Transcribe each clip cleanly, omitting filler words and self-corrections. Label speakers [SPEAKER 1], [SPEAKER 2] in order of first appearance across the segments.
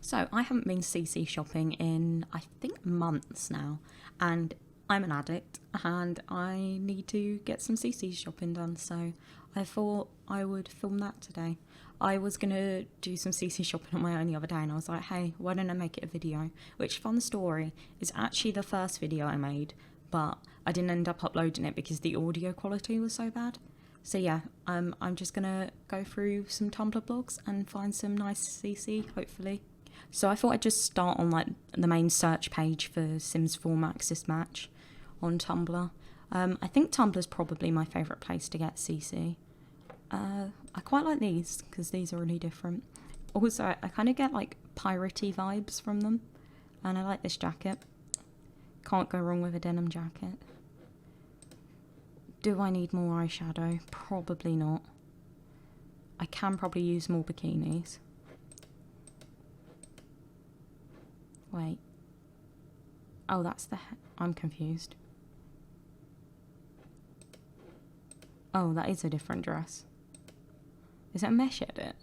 [SPEAKER 1] So I haven't been CC shopping in, I think, months now, and I'm an addict and I need to get some CC shopping done, so I thought I would film that today. I was going to do some CC shopping on my own the other day, and I was like, hey, why don't I make it a video? Which, fun story, is actually the first video I made, but I didn't end up uploading it because the audio quality was so bad. So yeah, I'm just going to go through some Tumblr blogs and find some nice CC, hopefully. So I thought I'd just start on like the main search page for Sims 4 Maxis Match on Tumblr. I think Tumblr's probably my favourite place to get CC. I quite like these because these are really different. Also, I kind of get like piratey vibes from them, and I like this jacket. Can't go wrong with a denim jacket. Do I need more eyeshadow? Probably not. I can probably use more bikinis. Wait. Oh, that's the... I'm confused. Oh, that is a different dress. Is it a mesh edit?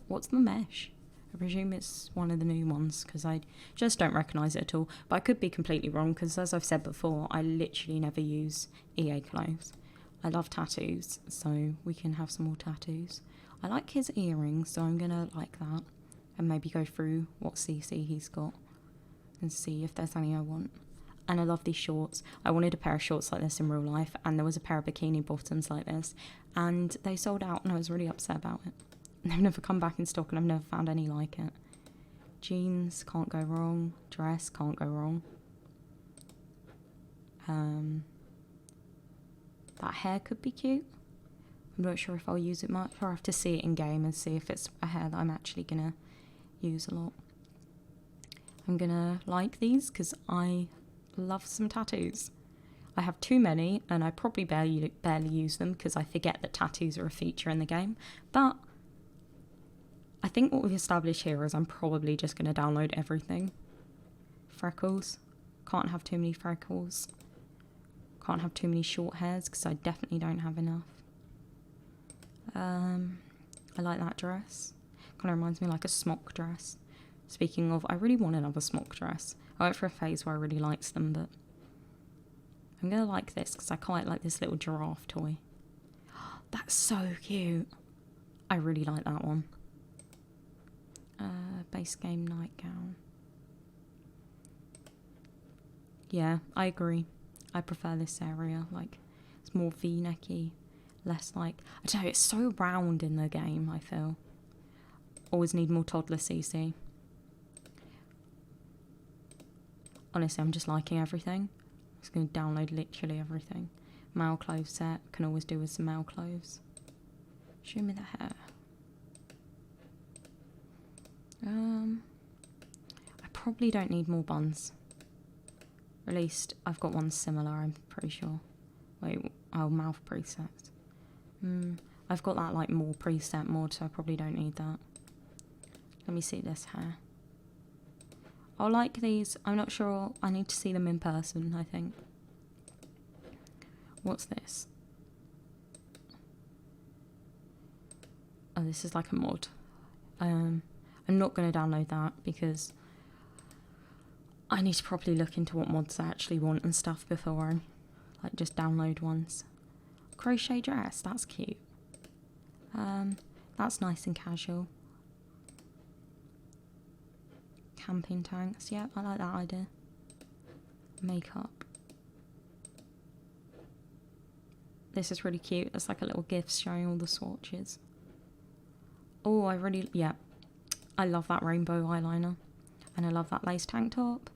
[SPEAKER 1] What's the mesh? I presume it's one of the new ones, because I just don't recognise it at all. But I could be completely wrong, because as I've said before, I literally never use EA clothes. I love tattoos, so we can have some more tattoos. I like his earrings, so I'm going to like that. And maybe go through what CC he's got and see if there's any I want. And I love these shorts. I wanted a pair of shorts like this in real life, and there was a pair of bikini bottoms like this, and they sold out, and I was really upset about it. And they've never come back in stock, and I've never found any like it. Jeans, can't go wrong. Dress, can't go wrong. That hair could be cute. I'm not sure if I'll use it much, or I have to see it in game and see if it's a hair that I'm actually gonna use a lot. I'm gonna like these because I love some tattoos. I have too many, and I probably barely use them because I forget that tattoos are a feature in the game. But I think what we've established here is I'm probably just going to download everything. Freckles. Can't have too many freckles. Can't have too many short hairs because I definitely don't have enough. I like that dress. Kind of reminds me like a smock dress. Speaking of, I really want another smock dress. I went for a phase where I really liked them, but I'm going to like this because I quite like this little giraffe toy. That's so cute. I really like that one. Base game nightgown. Yeah, I agree. I prefer this area. Like, it's more V-necky, less like... I don't know, it's so round in the game, I feel. Always need more toddler CC. Honestly, I'm just liking everything. I'm just going to download literally everything. Male clothes set. Can always do with some male clothes. Show me the hair. I probably don't need more buns. Or at least I've got one similar, I'm pretty sure. Wait, oh, mouth presets. I've got that like more preset mod, so I probably don't need that. Let me see this hair. I like these. I'm not sure. I need to see them in person, I think. What's this? Oh, this is like a mod. I'm not going to download that because I need to properly look into what mods I actually want and stuff before I like just download ones. Crochet dress, that's cute. That's nice and casual. Camping tanks, yeah, I like that idea. Makeup. This is really cute. It's like a little gift showing all the swatches. Oh, yeah. I love that rainbow eyeliner. And I love that lace tank top.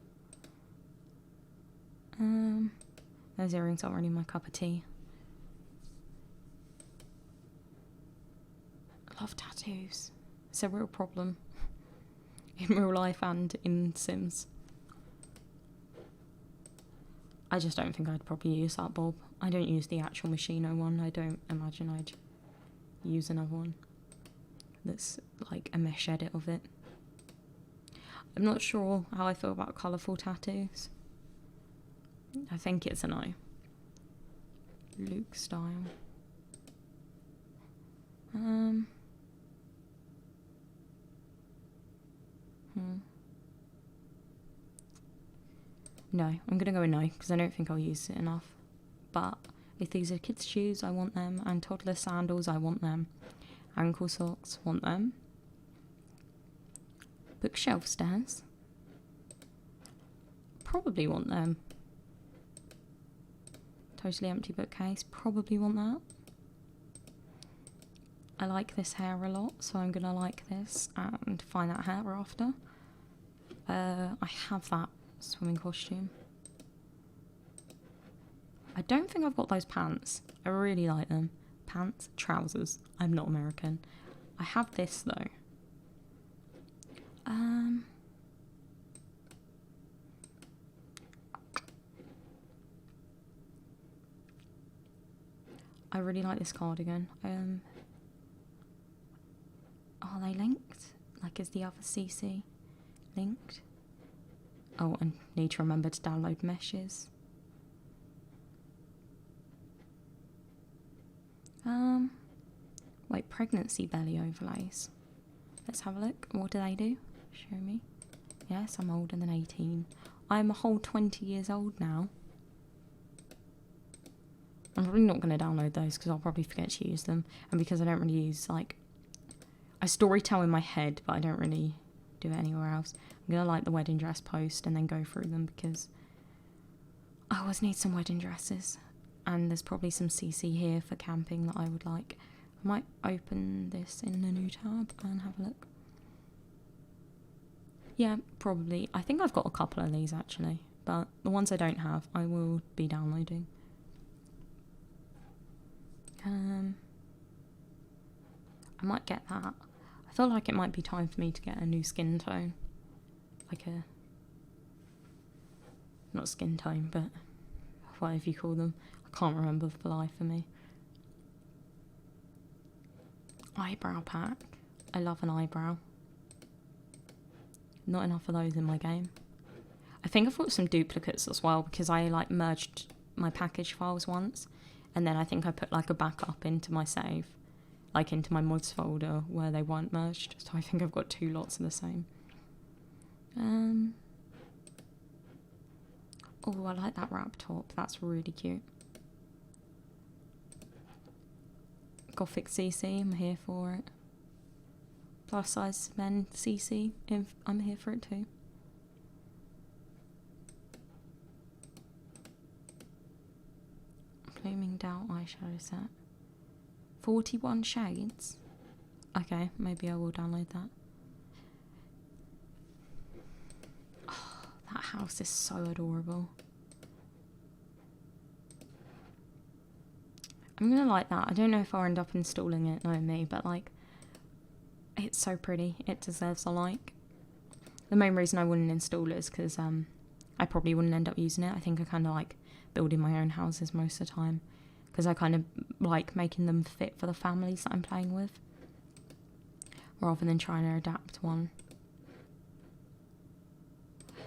[SPEAKER 1] Those earrings aren't really my cup of tea. I love tattoos. It's a real problem. In real life and in Sims. I just don't think I'd probably use that bob. I don't use the actual Machino one. I don't imagine I'd use another one that's like a mesh edit of it. I'm not sure how I feel about colourful tattoos. I think it's a no. Luke style. No, I'm going to go with no, because I don't think I'll use it enough. But if these are kids' shoes, I want them. And toddler sandals, I want them. Ankle socks, want them. Bookshelf stairs. Probably want them. Totally empty bookcase, probably want that. I like this hair a lot, so I'm going to like this and find that hair after. I have that swimming costume. I don't think I've got those pants. I really like them. Pants, trousers. I'm not American. I have this though. I really like this cardigan. Are they linked? Like, is the other CC linked? Oh, and need to remember to download meshes. Wait, pregnancy belly overlays. Let's have a look. What do they do? Show me. Yes, I'm older than 18. I'm a whole 20 years old now. I'm probably not going to download those because I'll probably forget to use them. And because I don't really use, like... I storytell in my head, but I don't really do it anywhere else. I'm going to like the wedding dress post and then go through them because I always need some wedding dresses. And there's probably some CC here for camping that I would like. I might open this in a new tab and have a look. Yeah, probably. I think I've got a couple of these actually, but the ones I don't have, I will be downloading. I might get that. I feel like it might be time for me to get a new skin tone. Like a... not skin tone, but whatever you call them. I can't remember for the life of me. Eyebrow pack. I love an eyebrow. Not enough of those in my game. I think I've got some duplicates as well because I like merged my package files once. And then I think I put like a backup into my save. Like into my mods folder where they weren't merged. So I think I've got 2 lots of the same. Oh, I like that wrap top. That's really cute. Gothic CC, I'm here for it. Plus size men CC, I'm here for it too. Blooming Doubt eyeshadow set. 41 shades. Okay, maybe I will download that. Oh, that house is so adorable. I'm gonna like that. I don't know if I'll end up installing it, knowing me, but like, it's so pretty. It deserves a like. The main reason I wouldn't install it is because I probably wouldn't end up using it. I think I kind of like building my own houses most of the time because I kind of like making them fit for the families that I'm playing with rather than trying to adapt one.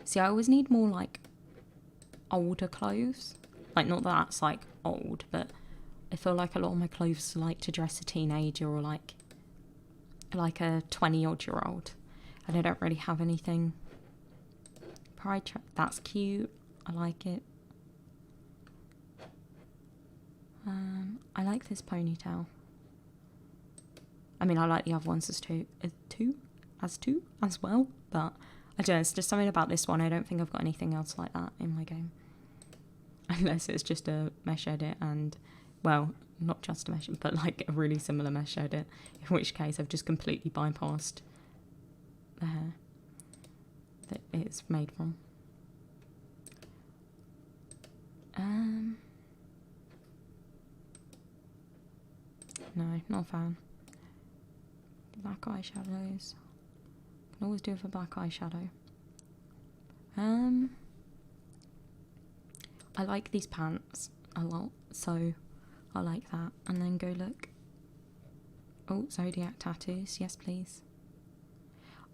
[SPEAKER 1] See, I always need more like older clothes. Like, not that that's like old, but I feel like a lot of my clothes like to dress a teenager or like a 20-odd-year-old. And I don't really have anything. Pride track, that's cute. I like it. I like this ponytail. I mean, I like the other ones as well, but I don't know, it's just something about this one. I don't think I've got anything else like that in my game. Unless it's just a mesh edit and, well, not just a mesh, but like a really similar mesh edit, in which case I've just completely bypassed the hair that it's made from. No, not a fan. Black eyeshadows. Can always do it for black eyeshadow. I like these pants a lot, so I like that. And then go look. Oh, Zodiac tattoos. Yes, please.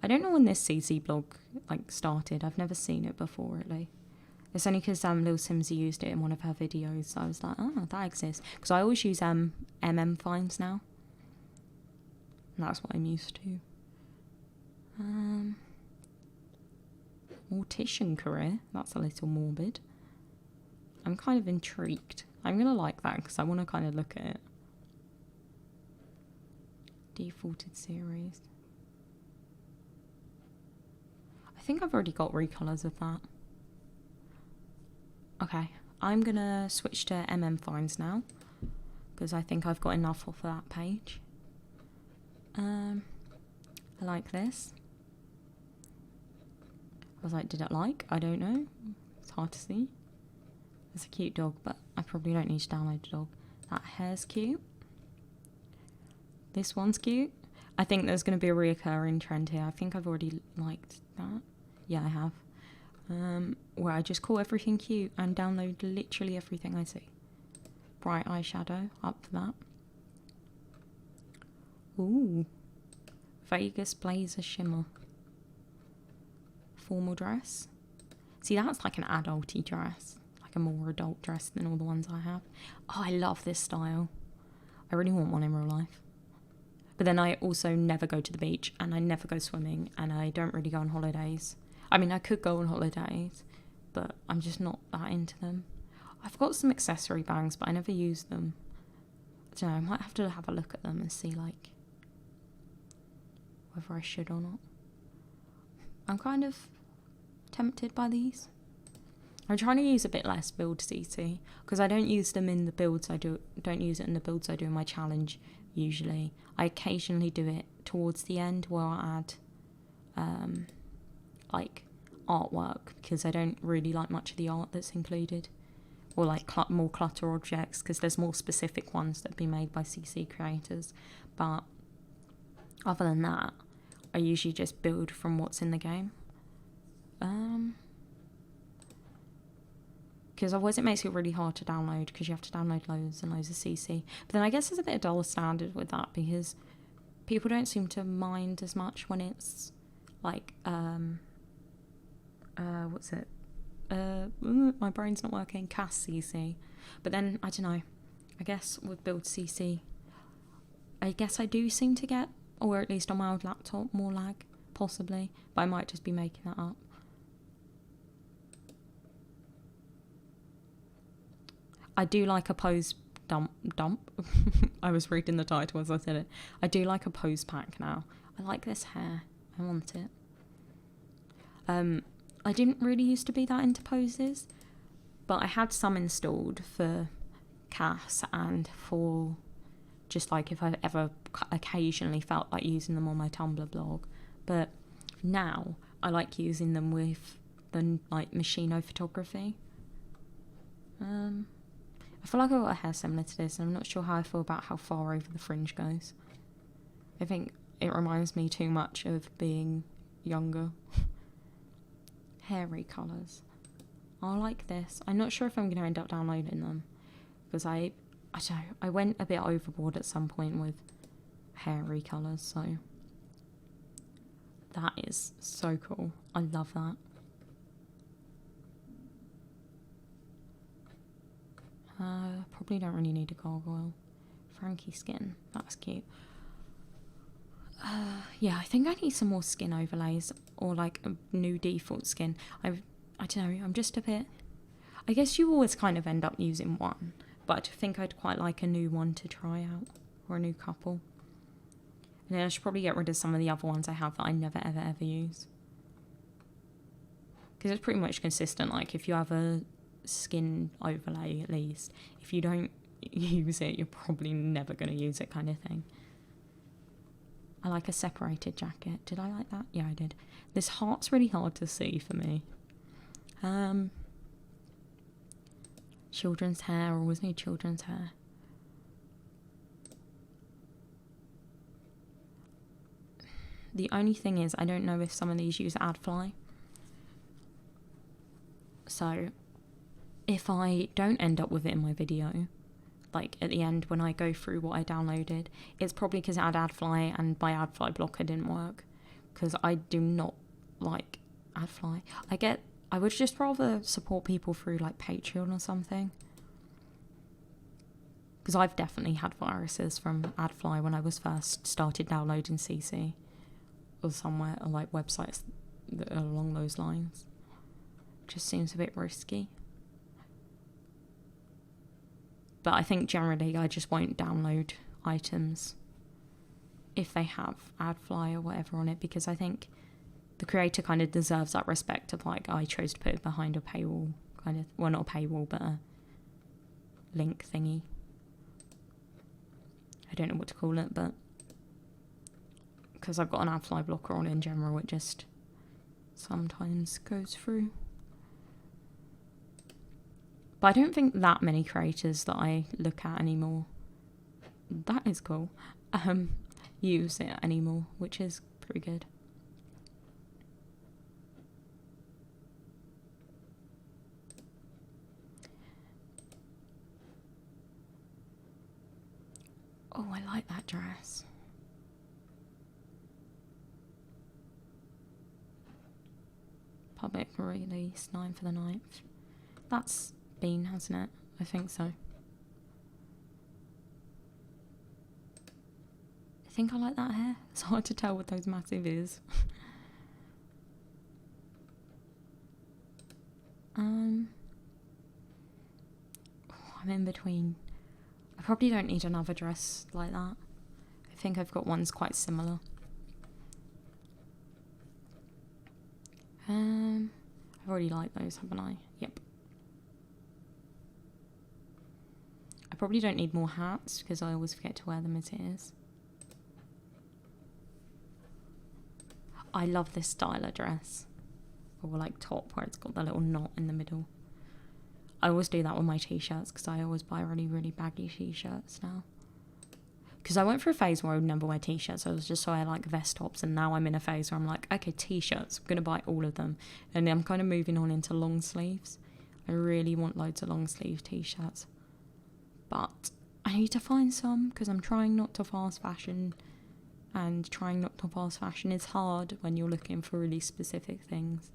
[SPEAKER 1] I don't know when this CC blog like started. I've never seen it before, really. It's only because Lil Simsy used it in one of her videos, so I was like, oh, that exists. Because I always use MM finds now. And that's what I'm used to. mortician career. That's a little morbid. I'm kind of intrigued. I'm going to like that because I want to kind of look at it. Defaulted series. I think I've already got recolors of that. Okay, I'm going to switch to finds now because I think I've got enough off of that page. I like this. I was like, did it like? I don't know. It's hard to see. It's a cute dog, but I probably don't need to download the dog. That hair's cute. This one's cute. I think there's going to be a reoccurring trend here. I think I've already liked that. Yeah, I have. Where I just call everything cute and download literally everything I see. Bright eyeshadow, up for that. Ooh. Vegas blazer shimmer. Formal dress. See, that's like an adulty dress. Like a more adult dress than all the ones I have. Oh, I love this style. I really want one in real life. But then I also never go to the beach and I never go swimming and I don't really go on holidays. I mean, I could go on holidays, but I'm just not that into them. I've got some accessory bags, but I never use them. I don't know, I might have to have a look at them and see, like, whether I should or not. I'm kind of tempted by these. I'm trying to use a bit less build CC because I don't use them in the builds I do. Don't use it in the builds I do in my challenge usually. I occasionally do it towards the end where I add like artwork because I don't really like much of the art that's included, or like more clutter objects because there's more specific ones that have been made by CC creators. But other than that, I usually just build from what's in the game. Because otherwise it makes it really hard to download because you have to download loads and loads of CC. But then I guess there's a bit of double standard with that because people don't seem to mind as much when it's like, what's it? My brain's not working. Cast CC. But then, I don't know. I guess with build CC, I guess I do seem to get, or at least on my old laptop, more lag, possibly. But I might just be making that up. I do like a pose dump. I was reading the title as I said it. I do like a pose pack now. I like this hair. I want it. I didn't really used to be that into poses, but I had some installed for Cass and for just like if I ever occasionally felt like using them on my Tumblr blog. But now I like using them with the like Machino photography. I feel like I've got a hair similar to this, and I'm not sure how I feel about how far over the fringe goes. I think it reminds me too much of being younger. Hairy colours. I like this. I'm not sure if I'm going to end up downloading them, because I don't know, I went a bit overboard at some point with hairy colours, so that is so cool. I love that. Probably don't really need a gargoyle. Frankie skin, that's cute. Yeah, I think I need some more skin overlays or like a new default skin. I don't know, I'm just a bit, I guess you always kind of end up using one, but I think I'd quite like a new one to try out, or a new couple. And then I should probably get rid of some of the other ones I have that I never ever use, because it's pretty much consistent. Like if you have a skin overlay, at least if you don't use it, you're probably never going to use it, kind of thing. I like a separated jacket. Did I like that? Yeah, I did. This heart's really hard to see for me. Children's hair. Always need children's hair. The only thing is, I don't know if some of these use AdFly. So if I don't end up with it in my video, like at the end when I go through what I downloaded, it's probably because it had AdFly and my AdFly blocker didn't work, because I do not like AdFly. I would just rather support people through like Patreon or something, because I've definitely had viruses from AdFly when I was first started downloading CC or somewhere, or like websites that are along those lines. Just seems a bit risky. But I think generally I just won't download items if they have AdFly or whatever on it, because I think the creator kind of deserves that respect of like, I chose to put it behind a paywall, kind of, well, not a paywall, but a link thingy. I don't know what to call it, but because I've got an AdFly blocker on in general, it just sometimes goes through. But I don't think that many creators that I look at anymore, that is cool, use it anymore, which is pretty good. Oh, I like that dress. Public release, 9 for the 9th. That's been, hasn't it? I think so. I think I like that hair. It's hard to tell with those massive ears. I'm in between. I probably don't need another dress like that. I think I've got ones quite similar. I've already liked those, haven't I? Yep. I probably don't need more hats because I always forget to wear them as it is. I love this styler dress. Or like top where it's got the little knot in the middle. I always do that with my t-shirts because I always buy really, really baggy t-shirts now. Because I went through a phase where I would never wear t-shirts. I was just so I like vest tops, and now I'm in a phase where I'm like, okay, t-shirts, I'm going to buy all of them. And I'm kind of moving on into long sleeves. I really want loads of long sleeve t-shirts. But I need to find some because I'm trying not to fast fashion. And trying not to fast fashion is hard when you're looking for really specific things.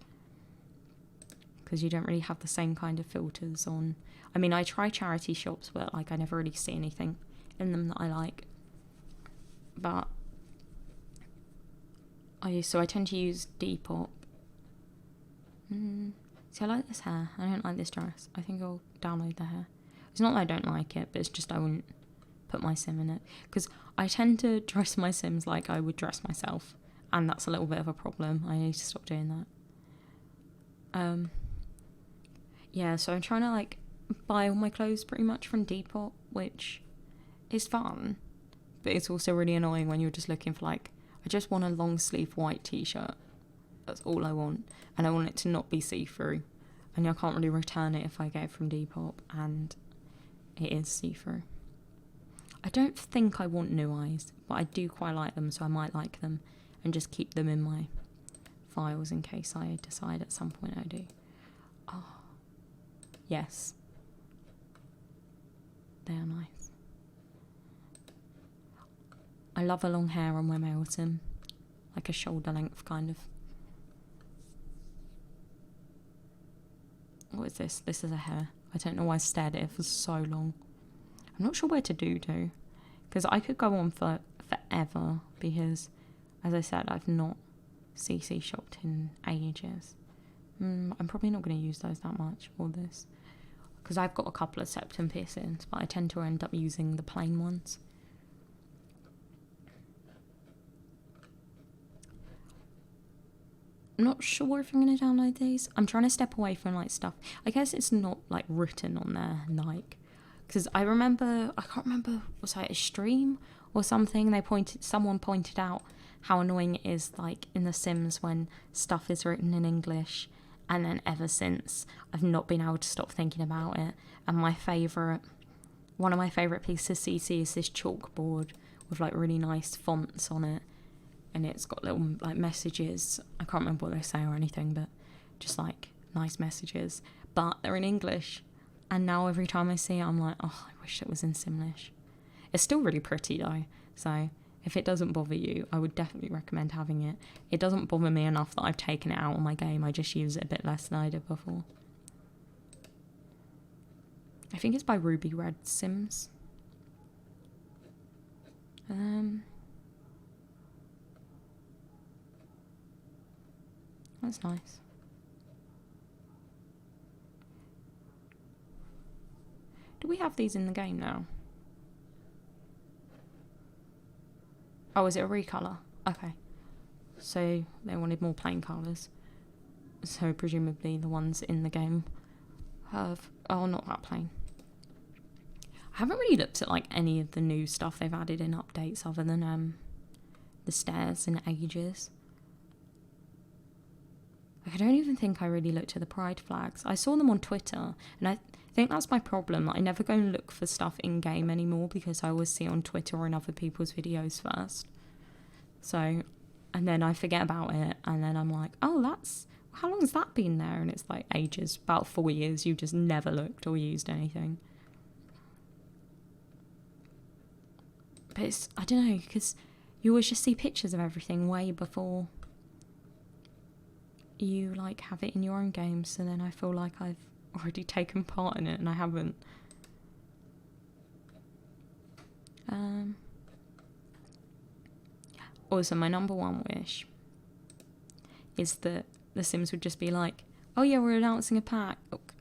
[SPEAKER 1] Because you don't really have the same kind of filters on. I mean, I try charity shops, but like I never really see anything in them that I like. But I tend to use Depop. See, I like this hair. I don't like this dress. I think I'll download the hair. It's not that I don't like it, but it's just I wouldn't put my sim in it. Because I tend to dress my sims like I would dress myself. And that's a little bit of a problem. I need to stop doing that. Yeah, so I'm trying to like buy all my clothes pretty much from Depop, which is fun. But it's also really annoying when you're just looking for like, I just want a long sleeve white t-shirt. That's all I want. And I want it to not be see-through. And I can't really return it if I get it from Depop. And it is see-through. I don't think I want new eyes, but I do quite like them, so I might like them. And just keep them in my files in case I decide at some point I do. Oh, yes. They are nice. I love a long hair on my male sim. Like a shoulder length kind of. What is this? This is a hair. I don't know why I stared at it for so long. I'm not sure where to do to. Because I could go on for forever. Because, as I said, I've not CC shopped in ages. I'm probably not going to use those that much. Or this. Because I've got a couple of septum piercings. But I tend to end up using the plain ones. I'm not sure if I'm going to download these. I'm trying to step away from like stuff. I guess it's not like written on there, like, because I can't remember, was that a stream or something? Someone pointed out how annoying it is like in The Sims when stuff is written in English, and then ever since I've not been able to stop thinking about it. And one of my favourite pieces of CC is this chalkboard with like really nice fonts on it. And it's got little like messages. I can't remember what they say or anything, but just like nice messages. But they're in English. And now every time I see it, I'm like, oh, I wish it was in Simlish. It's still really pretty though. So if it doesn't bother you, I would definitely recommend having it. It doesn't bother me enough that I've taken it out on my game. I just use it a bit less than I did before. I think it's by Ruby Red Sims. That's nice. we have these in the game now? Oh, is it a recolor? Okay. So they wanted more plain colours. So presumably the ones in the game have... Oh, not that plain. I haven't really looked at like any of the new stuff they've added in updates other than the stairs in ages. Like, I don't even think I really looked at the pride flags. I saw them on Twitter, and I think that's my problem. I never go and look for stuff in game anymore because I always see it on Twitter or in other people's videos first. So, and then I forget about it, and then I'm like, oh, that's... How long has that been there? And it's like ages, about 4 years. You just never looked or used anything. But it's, I don't know, because you always just see pictures of everything way before you like have it in your own game. So then I feel like I've already taken part in it and I haven't. Also, my number one wish is that The Sims would just be like, oh yeah, we're announcing a pack,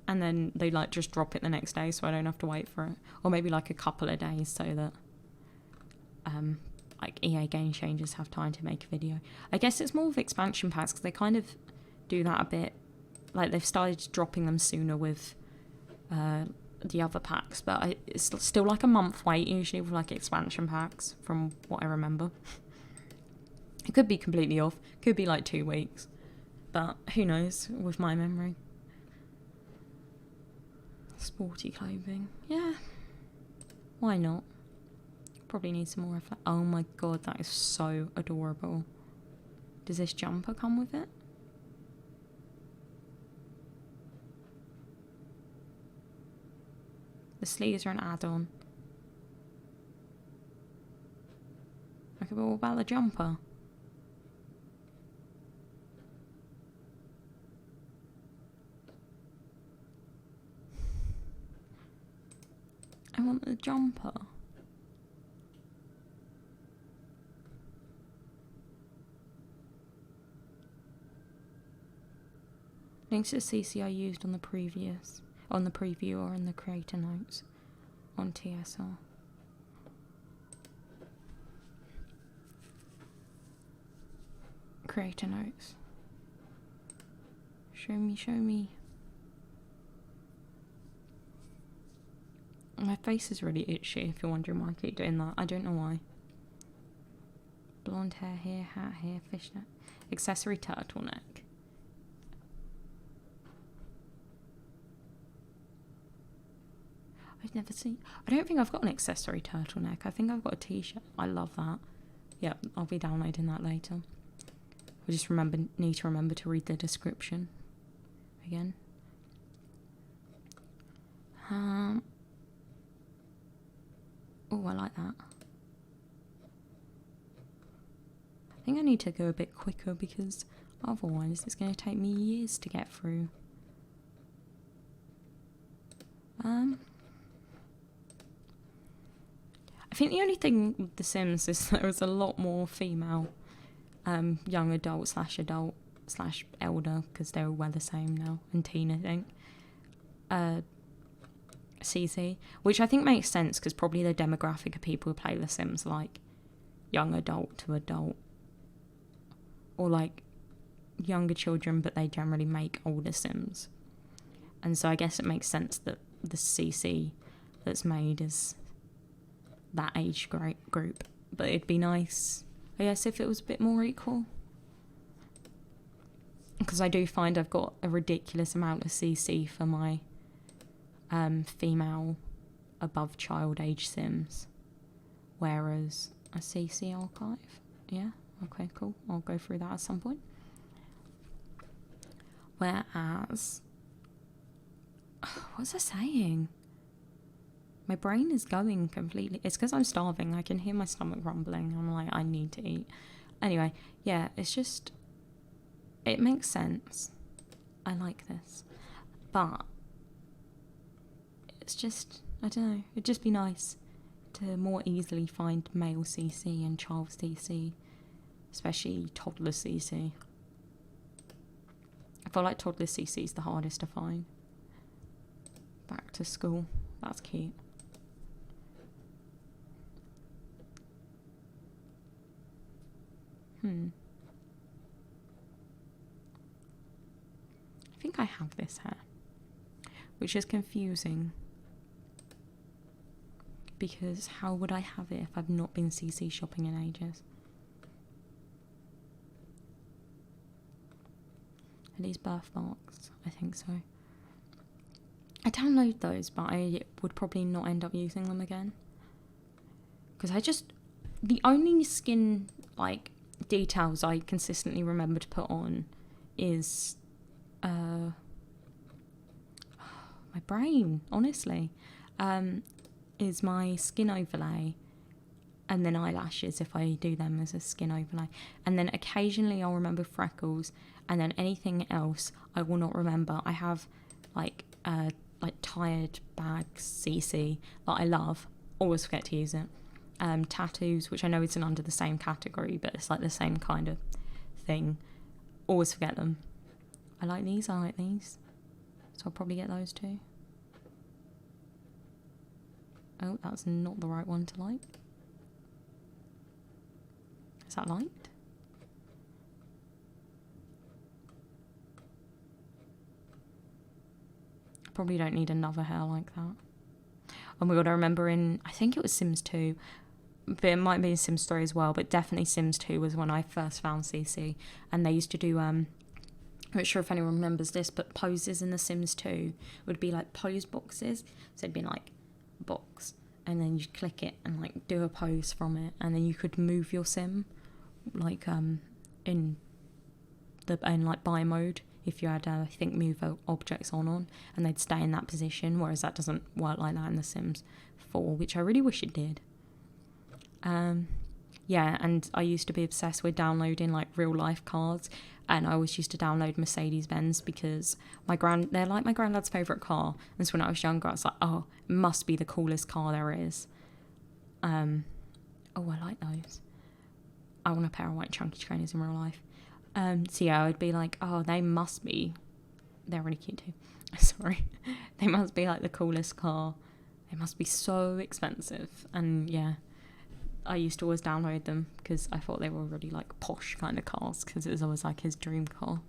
[SPEAKER 1] and then they like just drop it the next day so I don't have to wait for it, or maybe like a couple of days so that like EA Game Changers have time to make a video. I guess it's more of expansion packs because they kind of do that a bit, like they've started dropping them sooner with the other packs, but it's still like a month wait usually with like expansion packs from what I remember. It could be completely off, could be like 2 weeks, but who knows with my memory. Sporty clothing, yeah, why not? Probably need some more reflect. Oh my god, that is so adorable. Does this jumper come with it? The sleeves are an add-on. Okay, but what about the jumper? I want the jumper. Links to the CC I used on the preview or in the creator notes on TSR. Creator notes. Show me. My face is really itchy if you're wondering why I keep doing that. I don't know why. Blonde hair here, hat here, fishnet. Accessory turtleneck. I've never seen... I don't think I've got an accessory turtleneck. I think I've got a t-shirt. I love that. Yep, I'll be downloading that later. I just need to remember to read the description again. Oh, I like that. I think I need to go a bit quicker because otherwise it's going to take me years to get through. I think the only thing with The Sims is there was a lot more female young adult / elder, because they're all well the same now, and teen, I think. CC, which I think makes sense because probably the demographic of people who play The Sims like young adult to adult, or like younger children, but they generally make older Sims, and so I guess it makes sense that the CC that's made is that age group. But it'd be nice, I guess, if it was a bit more equal, because I do find I've got a ridiculous amount of CC for my female above child age Sims, whereas a CC archive, yeah, okay, cool, I'll go through that at some point. Whereas, what was I saying? My brain is going completely. It's because I'm starving. I can hear my stomach rumbling. I'm like, I need to eat. Anyway, yeah, it's just, it makes sense. I like this. But it's just, I don't know, it'd just be nice to more easily find male CC and child CC, especially toddler CC. I feel like toddler CC is the hardest to find. Back to school. that's cute. I think I have this hair, which is confusing. Because how would I have it if I've not been CC shopping in ages? Are these birthmarks? I think so. I download those, but I would probably not end up using them again. Because the only skin, like, details I consistently remember to put on is, my brain, honestly, is my skin overlay, and then eyelashes if I do them as a skin overlay, and then occasionally I'll remember freckles, and then anything else I will not remember. I have like tired bags CC that I love, always forget to use it. Tattoos, which I know isn't under the same category, but it's like the same kind of thing, always forget them. I like these, so I'll probably get those too. Oh, that's not the right one to like. Is that light? Probably don't need another hair like that. Oh my god, I remember I think it was Sims 2, but it might be in Sims 3 as well, but definitely Sims 2 was when I first found CC, and they used to do, I'm not sure if anyone remembers this, but poses in The Sims 2 would be like pose boxes, so it'd be like box, and then you'd click it and like do a pose from it, and then you could move your sim, like in like buy mode, if you had I think move objects on, and they'd stay in that position, whereas that doesn't work like that in The Sims 4, which I really wish it did. Yeah, and I used to be obsessed with downloading like real life cars, and I always used to download Mercedes-Benz because they're like my granddad's favourite car, and so when I was younger I was like, oh, it must be the coolest car there is. Oh, I like those. I want a pair of white chunky trainers in real life. So yeah, I'd be like, oh, they're really cute too. Sorry. They must be like the coolest car. They must be so expensive. And yeah, I used to always download them because I thought they were really like posh kind of cars, because it was always like his dream car.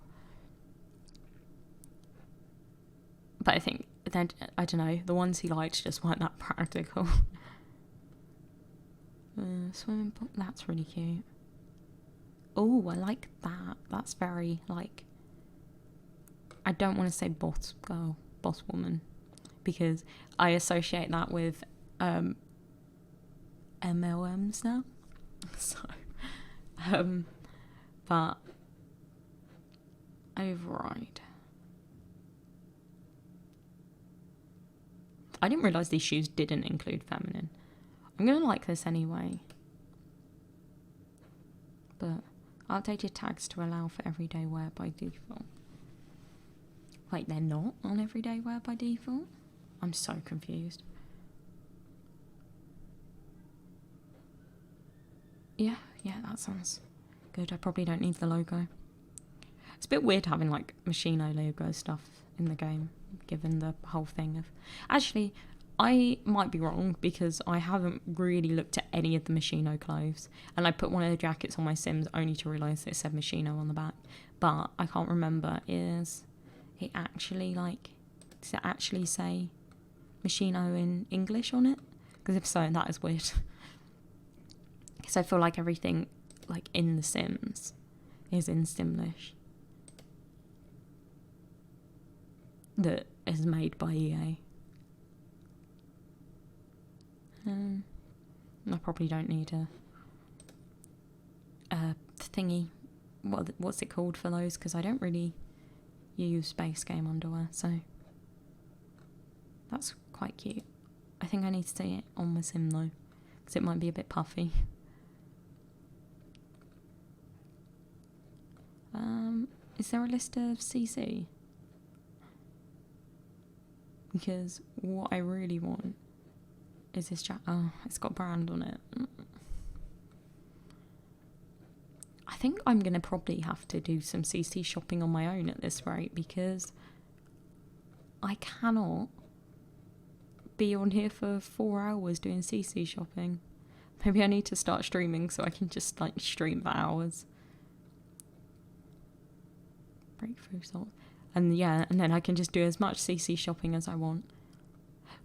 [SPEAKER 1] But I think then, I don't know, the ones he liked just weren't that practical. Swimming pool, that's really cute. Oh, I like that. That's very, like, I don't want to say boss girl, boss woman, because I associate that with MLMs now. So, but override. I didn't realise these shoes didn't include feminine. I'm going to like this anyway. But outdated tags to allow for everyday wear by default. Wait, they're not on everyday wear by default? I'm so confused. Yeah, that sounds good. I probably don't need the logo. It's a bit weird having like Machino logo stuff in the game, given the whole thing of... Actually, I might be wrong because I haven't really looked at any of the Machino clothes, and I put one of the jackets on my Sims only to realise that it said Machino on the back, but I can't remember, does it actually say Machino in English on it? Because if so, that is weird. Because I feel like everything like in the Sims is in Simlish that is made by EA. I probably don't need a thingy. What's it called for those? Because I don't really use base game underwear, so that's quite cute. I think I need to see it on my Sim though, because it might be a bit puffy. Is there a list of CC? Because what I really want is this jacket. Oh, it's got brand on it. I think I'm going to probably have to do some CC shopping on my own at this rate, because I cannot be on here for 4 hours doing CC shopping. Maybe I need to start streaming so I can just like stream for hours. Breakthrough salt. And yeah, and then I can just do as much CC shopping as I want.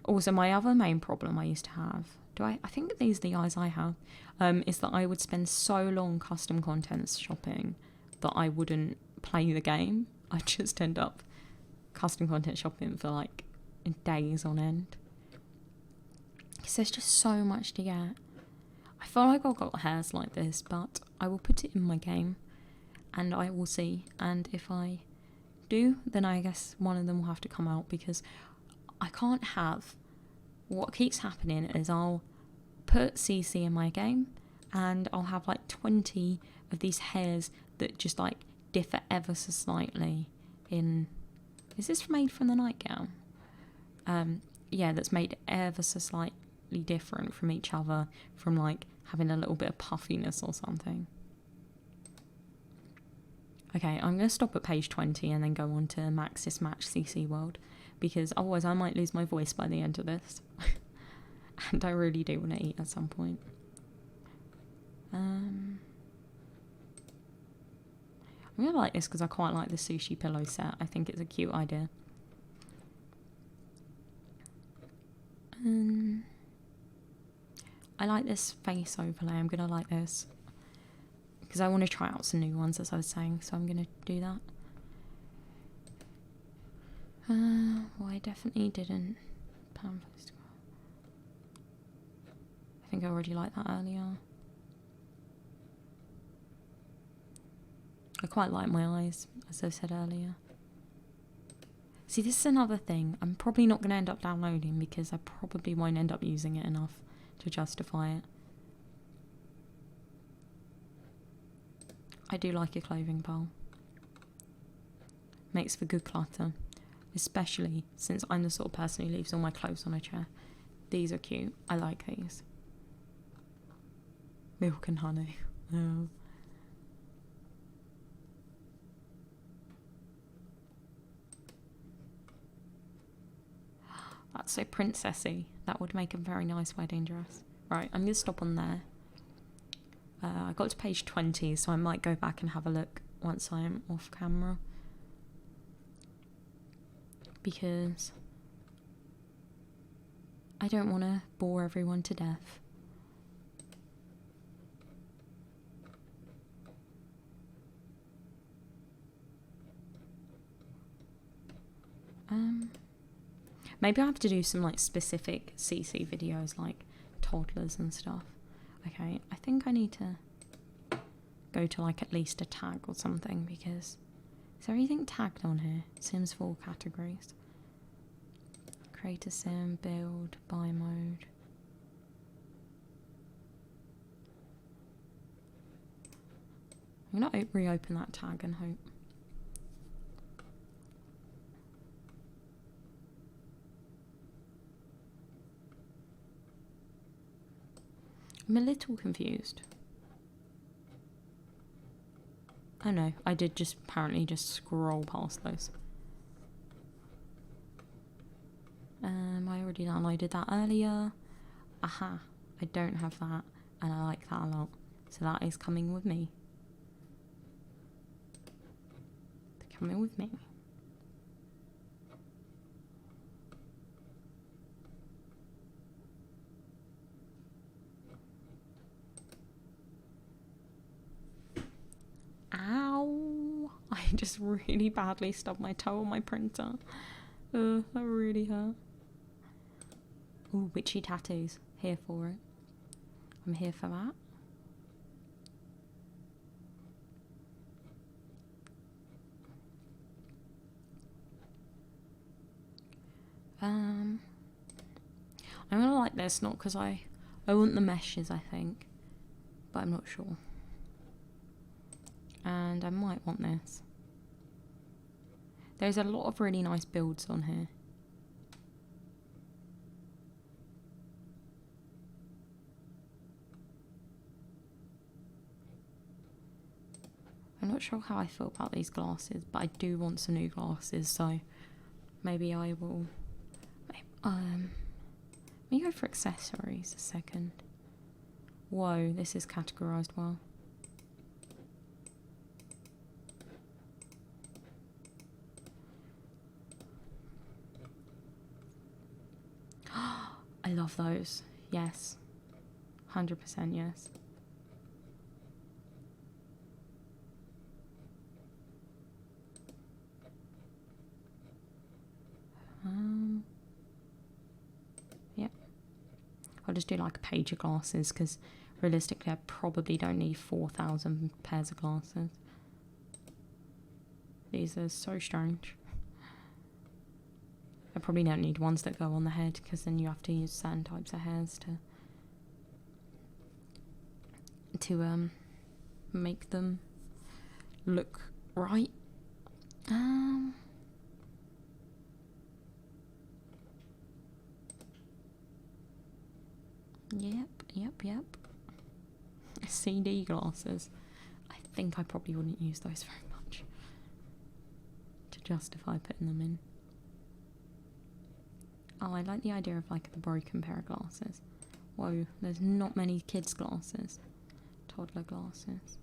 [SPEAKER 1] Also, my other main problem I used to have, I think these are the eyes I have, is that I would spend so long custom contents shopping that I wouldn't play the game. I'd just end up custom content shopping for like days on end. Because there's just so much to get. I feel like I've got hairs like this, but I will put it in my game and I will see. And if I do, then I guess one of them will have to come out, because I can't have... What keeps happening is I'll put CC in my game and I'll have like 20 of these hairs that just like differ ever so slightly in... Is this made from the nightgown? Yeah, that's made ever so slightly different from each other, from like having a little bit of puffiness or something. Okay, I'm going to stop at page 20 and then go on to Maxis Match CC World, because otherwise I might lose my voice by the end of this. And I really do want to eat at some point. I'm going to like this because I quite like the sushi pillow set. I think it's a cute idea. I like this face overlay. I'm going to like this because I want to try out some new ones, as I was saying, so I'm going to do that. Well, I definitely didn't. I think I already liked that earlier. I quite like my eyes, as I said earlier. See, this is another thing I'm probably not going to end up downloading because I probably won't end up using it enough to justify it. I do like a clothing pole. Makes for good clutter. Especially since I'm the sort of person who leaves all my clothes on a chair. These are cute. I like these. Milk and honey. Oh. That's so princessy. That would make a very nice wedding dress. Right, I'm going to stop on there. I got to page 20, so I might go back and have a look once I'm off camera. Because I don't want to bore everyone to death. Maybe I have to do some like specific CC videos, like toddlers and stuff. Okay, I think I need to go to like at least a tag or something, because is there anything tagged on here? Sims 4 categories. Create a sim, build, buy mode. I'm going to reopen that tag and hope. I'm a little confused. Oh no, I did just apparently just scroll past those. I already downloaded that earlier. Aha, I don't have that, and I like that a lot. So that is coming with me. They're coming with me. Ow! I just really badly stubbed my toe on my printer. That really hurt. Ooh, witchy tattoos. Here for it. I'm here for that. I'm gonna like this, not because I want the meshes, I think, but I'm not sure. And I might want this. There's a lot of really nice builds on here. I'm not sure how I feel about these glasses, but I do want some new glasses, so maybe I will... Let me go for accessories a second. Whoa, this is categorised well. I love those. Yes. 100% yes. Yep. I'll just do like a page of glasses because realistically I probably don't need 4,000 pairs of glasses. These are so strange. I probably don't need ones that go on the head because then you have to use certain types of hairs to make them look right. Yep. CD glasses. I think I probably wouldn't use those very much to justify putting them in. Oh, I like the idea of like the broken pair of glasses. Whoa, there's not many kids' glasses. Toddler glasses.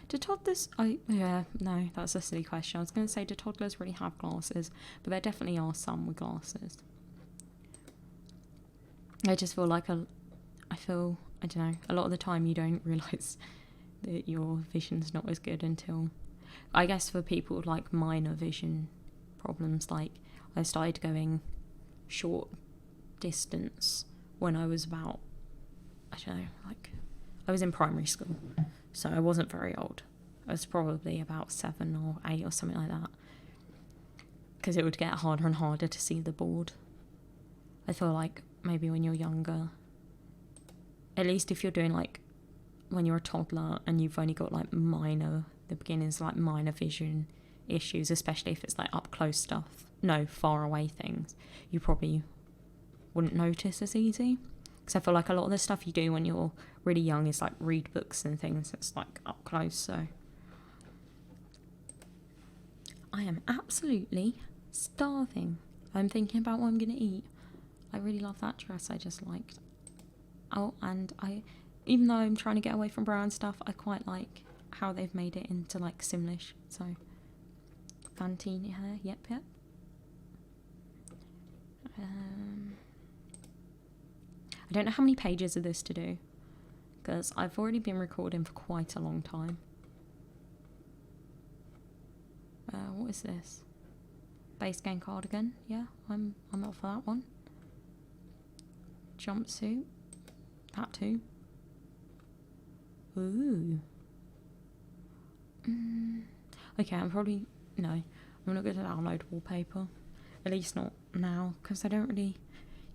[SPEAKER 1] Do toddlers... no, that's a silly question. I was going to say, do toddlers really have glasses? But there definitely are some with glasses. I just feel like I don't know, a lot of the time you don't realise that your vision's not as good until... I guess for people with like minor vision problems, like I started going short distance when I was about, I don't know, like I was in primary school, so I wasn't very old. I was probably about 7 or 8 or something like that, because it would get harder and harder to see the board. I feel like maybe when you're younger, at least if you're doing like when you're a toddler and you've only got like the beginnings like minor vision issues, especially if it's like up close stuff, far away things, you probably wouldn't notice as easy. Because I feel like a lot of the stuff you do when you're really young is like read books and things that's like up close. So I am absolutely starving. I'm thinking about what I'm gonna eat. I really love that dress I just liked. Oh, and even though I'm trying to get away from brown stuff, I quite like how they've made it into like Simlish. So Fantine hair, yep. I don't know how many pages of this to do, because I've already been recording for quite a long time. What is this? Base game cardigan, yeah, I'm up for that one. Jumpsuit, that too. Ooh. Okay, I'm not going to download wallpaper. At least not now, because I don't really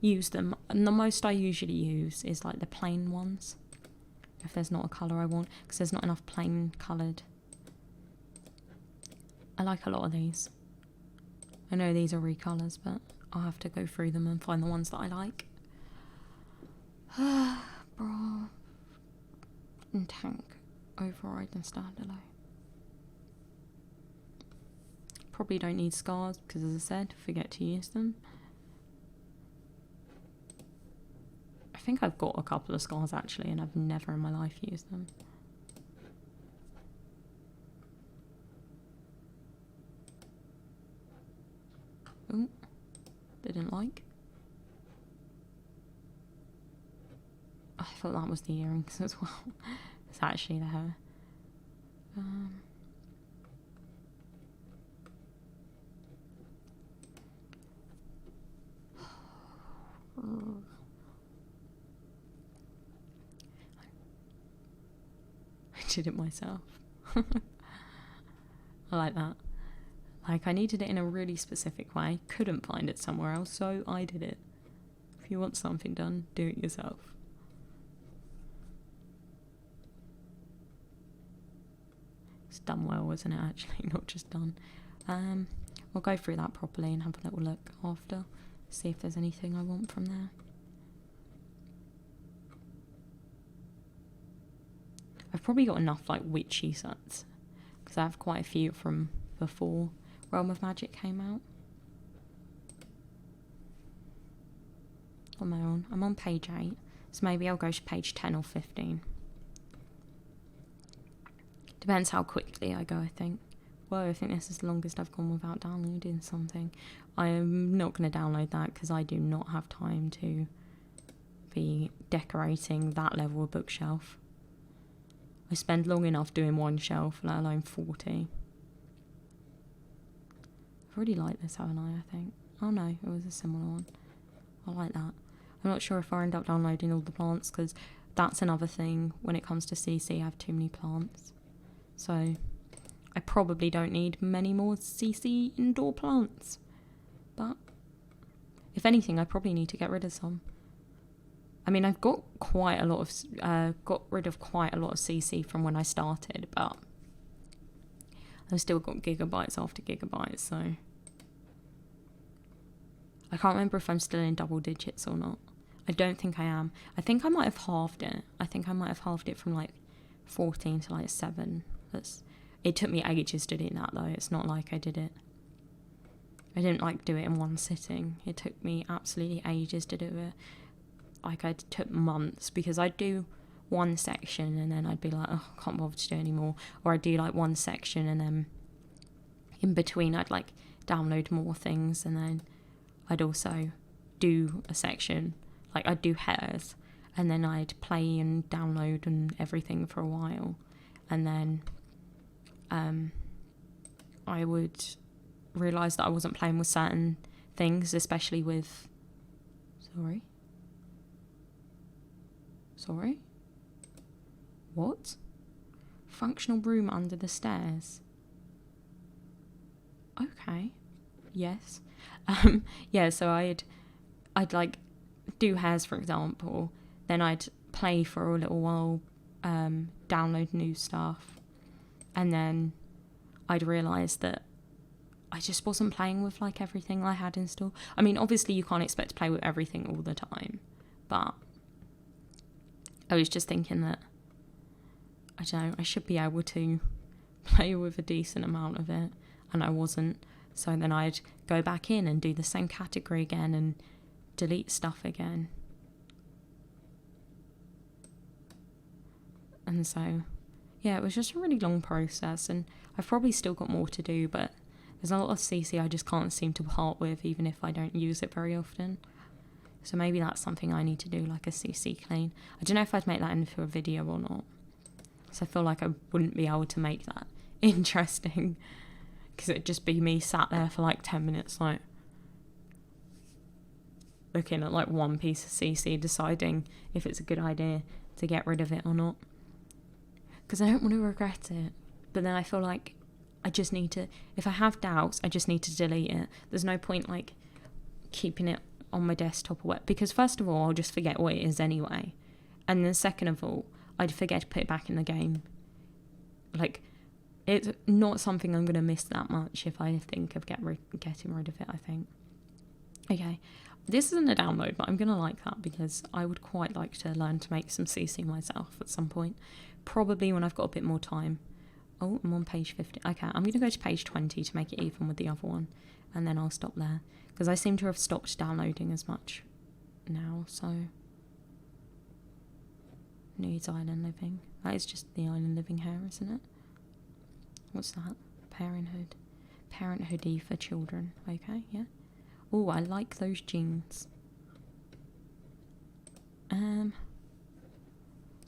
[SPEAKER 1] use them. And the most I usually use is like the plain ones, if there's not a colour I want, because there's not enough plain coloured. I like a lot of these. I know these are recolours, but I'll have to go through them and find the ones that I like. Bra and tank override and standalone. Probably don't need scars because, as I said, forget to use them. I think I've got a couple of scars actually, and I've never in my life used them. Oh, didn't like. I thought that was the earrings as well. It's actually the hair. I did it myself. I like that. Like, I needed it in a really specific way. Couldn't find it somewhere else, so I did it. If you want something done, do it yourself. It's done well, wasn't it, actually? Not just done. We'll go through that properly and have a little look after. See if there's anything I want from there. I've probably got enough like witchy sets, because I have quite a few from before Realm of Magic came out. What am I on? I'm on page 8. So maybe I'll go to page 10 or 15. Depends how quickly I go, I think. Well, I think this is the longest I've gone without downloading something. I am not going to download that because I do not have time to be decorating that level of bookshelf. I spend long enough doing one shelf, let alone 40. I've already liked this, haven't I think? Oh no, it was a similar one. I like that. I'm not sure if I end up downloading all the plants because that's another thing when it comes to CC. I have too many plants. So I probably don't need many more CC indoor plants. But if anything, I probably need to get rid of some. I mean, I've got quite a lot of got rid of quite a lot of CC from when I started, but I've still got gigabytes after gigabytes, so I can't remember if I'm still in double digits or not. I don't think I am. I think I might have halved it. I think I might have halved it from like 14 to like 7. It took me ages to do that though. It's not like I did it. I didn't like do it in one sitting. It took me absolutely ages to do it. Like I took months because I'd do one section and then I'd be like, oh, I can't bother to do anymore. Or I'd do like one section and then in between I'd like download more things and then I'd also do a section. Like I'd do hairs and then I'd play and download and everything for a while. And then I would realise that I wasn't playing with certain things, especially with... Sorry? What? Functional room under the stairs. Okay. Yes. Yeah, so I'd like do hairs, for example. Then I'd play for a little while, download new stuff. And then I'd realise that I just wasn't playing with like everything I had installed. I mean, obviously you can't expect to play with everything all the time, but I was just thinking that, I don't know, I should be able to play with a decent amount of it, and I wasn't. So then I'd go back in and do the same category again and delete stuff again. And so, yeah, it was just a really long process, and I've probably still got more to do, but there's a lot of CC I just can't seem to part with, even if I don't use it very often. So maybe that's something I need to do, like a CC clean. I don't know if I'd make that into a video or not. So I feel like I wouldn't be able to make that interesting. Because it'd just be me sat there for like 10 minutes, like, looking at like one piece of CC, deciding if it's a good idea to get rid of it or not. Because I don't want to regret it. But then I feel like I just need to, if I have doubts, I just need to delete it. There's no point like keeping it on my desktop or what, because first of all I'll just forget what it is anyway, and then second of all I'd forget to put it back in the game. Like, it's not something I'm going to miss that much if I think of getting rid of it, I think. Okay, this isn't a download, but I'm going to like that because I would quite like to learn to make some CC myself at some point, probably when I've got a bit more time. Oh, I'm on page 50. Okay, I'm going to go to page 20 to make it even with the other one, and then I'll stop there. Because I seem to have stopped downloading as much now, so... Needs Island Living. That is just the Island Living hair, isn't it? What's that? Parenthood. Parenthoody for children. Okay, yeah. Oh, I like those jeans. So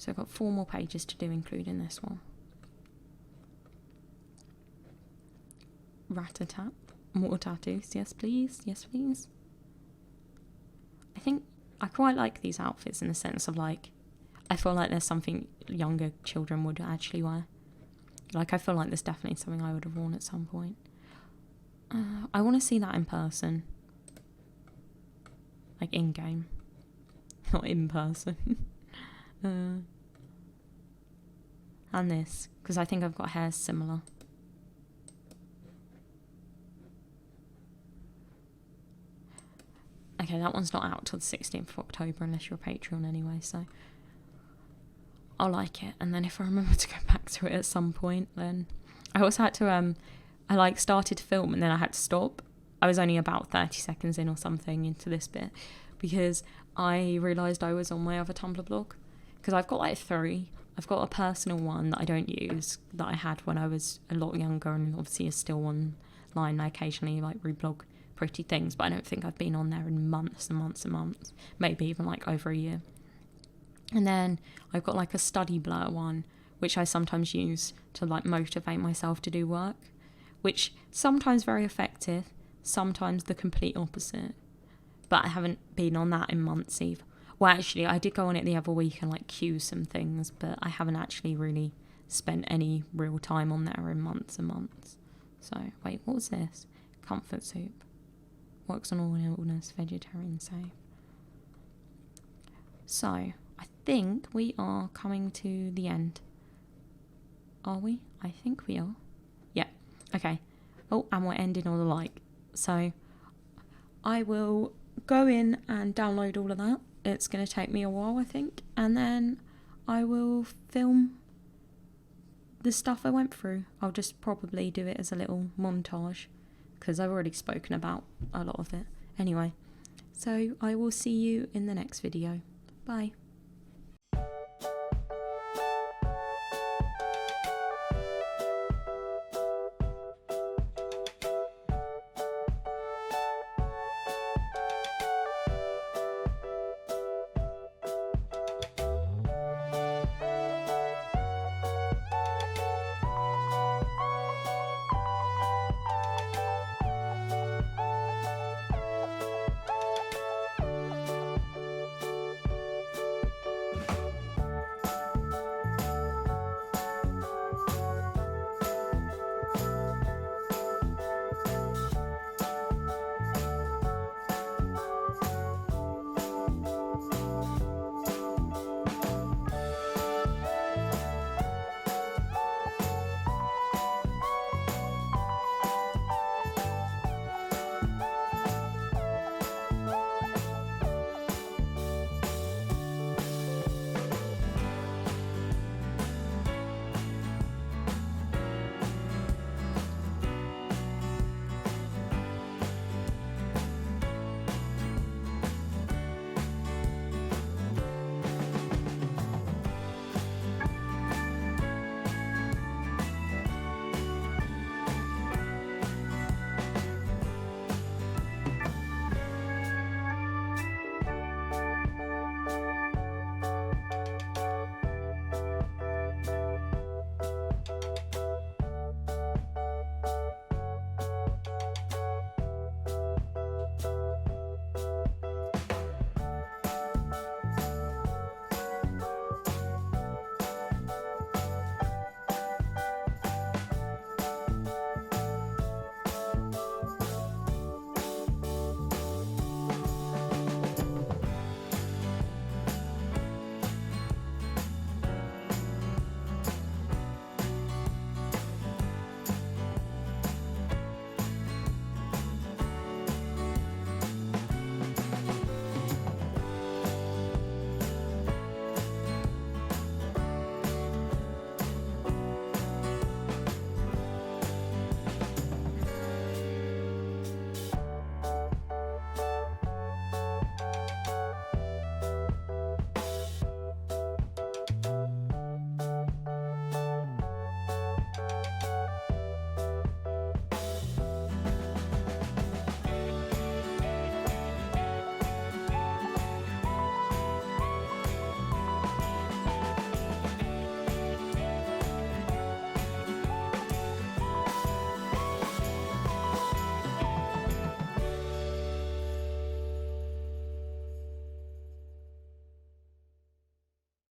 [SPEAKER 1] I've got 4 more pages to do, including this one. Rat-a-tat. More tattoos, yes please, yes please. I think I quite like these outfits in the sense of like, I feel like there's something younger children would actually wear. Like, I feel like there's definitely something I would have worn at some point. I want to see that in person. Like in-game. Not in person. And this, because I think I've got hair similar. Okay, that one's not out till the 16th of October unless you're a Patreon anyway, so I'll like it. And then if I remember to go back to it at some point, then I also had to, I like started to film and then I had to stop. I was only about 30 seconds in or something into this bit because I realised I was on my other Tumblr blog, because I've got like 3. I've got a personal one that I don't use, that I had when I was a lot younger, and obviously is still online. I occasionally like reblog pretty things, but I don't think I've been on there in months and months and months, maybe even like over a year. And then I've got like a study blur one, which I sometimes use to like motivate myself to do work, which sometimes very effective, sometimes the complete opposite. But I haven't been on that in months either. Well, actually, I did go on it the other week and like queue some things, but I haven't actually really spent any real time on there in months and months. So, wait, what was this? Comfort soup. Works on all illness, vegetarian safe. So, I think we are coming to the end. Are we? I think we are. Yeah. Okay. Oh, and we're ending on a like. So, I will go in and download all of that. It's going to take me a while, I think. And then I will film the stuff I went through. I'll just probably do it as a little montage, because I've already spoken about a lot of it. Anyway, so I will see you in the next video. Bye.